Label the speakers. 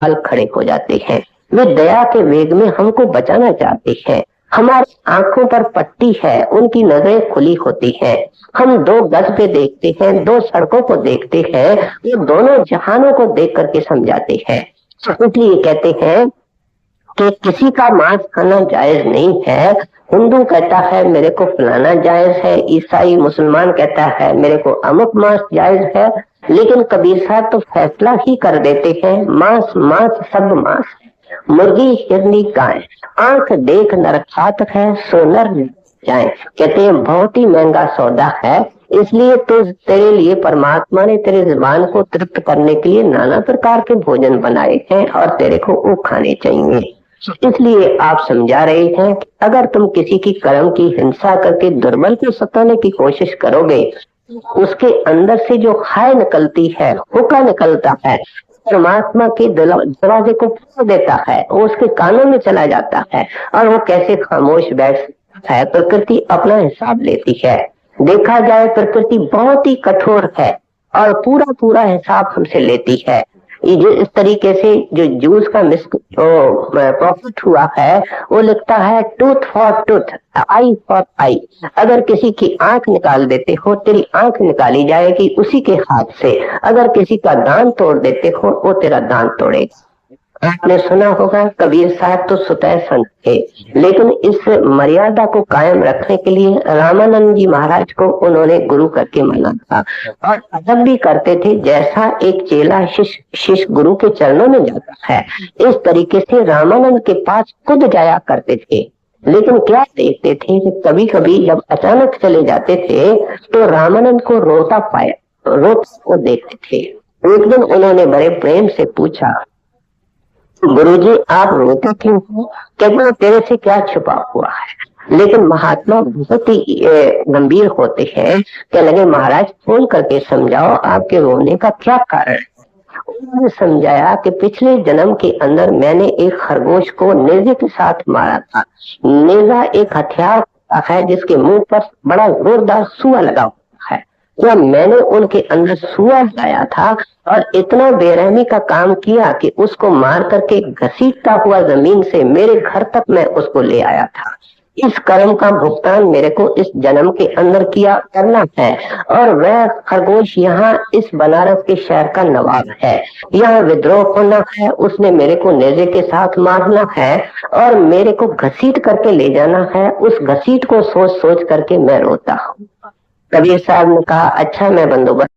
Speaker 1: हाल खड़े हो जाते हैं। वे दया के वेग में हमको बचाना चाहते हैं। हमारी आंखों पर पट्टी है, उनकी नजरें खुली होती हैं। हम दो गज पे देखते हैं, दो सड़कों को देखते हैं, वो दोनों जहानों को देख करके समझाते हैं। इसलिए कहते हैं कि किसी का मांस खाना जायज नहीं है। हिंदू कहता है मेरे को फलाना जायज है, ईसाई मुसलमान कहता है मेरे को अमुक मांस जायज है, लेकिन कबीर साहब तो फैसला ही कर देते हैं, मांस मांस सब मांस है। मुर्गी हिरनी गाय, आंख देख नर खात है, सो नर जाए। कहते हैं बहुत ही महंगा सौदा है, इसलिए तो तेरे लिए परमात्मा ने तेरे जुबान को तृप्त करने के लिए नाना प्रकार के भोजन बनाए हैं और तेरे को वो खाने चाहिए। इसलिए आप समझा रहे हैं कि अगर तुम किसी की कर्म की हिंसा करके दुर्बल को सताने की कोशिश करोगे, उसके अंदर से जो खाए निकलती है, हुक्का निकलता है, परमात्मा के दरवाजे को खोल देता है, वो उसके कानों में चला जाता है और वो कैसे खामोश बैठ सकता है। प्रकृति अपना हिसाब लेती है। देखा जाए प्रकृति बहुत ही कठोर है और पूरा पूरा हिसाब हमसे लेती है। ये जो इस तरीके से जो जूस का प्रॉफिट हुआ है, वो लिखता है tooth for tooth, I for I. अगर किसी की आंख निकाल देते हो, तेरी आंख निकाली जाएगी उसी के हाथ से। अगर किसी का दांत तोड़ देते हो, वो तेरा दांत तोड़ेगा। आपने सुना होगा कबीर साहब तो सुतह संत थे, लेकिन इस मर्यादा को कायम रखने के लिए रामानंद जी महाराज को उन्होंने गुरु करके माना था और अदब भी करते थे। जैसा एक चेला शिष्य गुरु के चरणों में जाता है, इस तरीके से रामानंद के पास खुद जाया करते थे। लेकिन क्या देखते थे कि कभी कभी जब अचानक चले जाते थे तो रामानंद को रोता को देखते थे। एक दिन उन्होंने बड़े प्रेम से पूछा, गुरुजी आप रोते क्यों हो? कहते तेरे से क्या छुपा हुआ है? लेकिन महात्मा बहुत ही गंभीर होते हैं। क्या लगे महाराज फोन करके समझाओ आपके रोने का क्या कारण है। उन्होंने समझाया कि पिछले जन्म के अंदर मैंने एक खरगोश को नेजे के साथ मारा था। नेजा एक हथियार है जिसके मुंह पर बड़ा जोरदार सुआ लगा हुआ है। या मैंने उनके अंदर सुआ लाया था और इतना बेरहमी का काम किया कि उसको मार करके घसीटता हुआ जमीन से मेरे घर तक मैं उसको ले आया था। इस कर्म का भुगतान मेरे को इस जन्म के अंदर करना है और वह खरगोश यहाँ इस बनारस के शहर का नवाब है। यहाँ विद्रोह होना है, उसने मेरे को नेजे के साथ मारना है और मेरे को घसीट करके ले जाना है। उस घसीट को सोच सोच करके मैं रोता हूँ। कबीर साहब ने कहा अच्छा मैं बंदोबस्त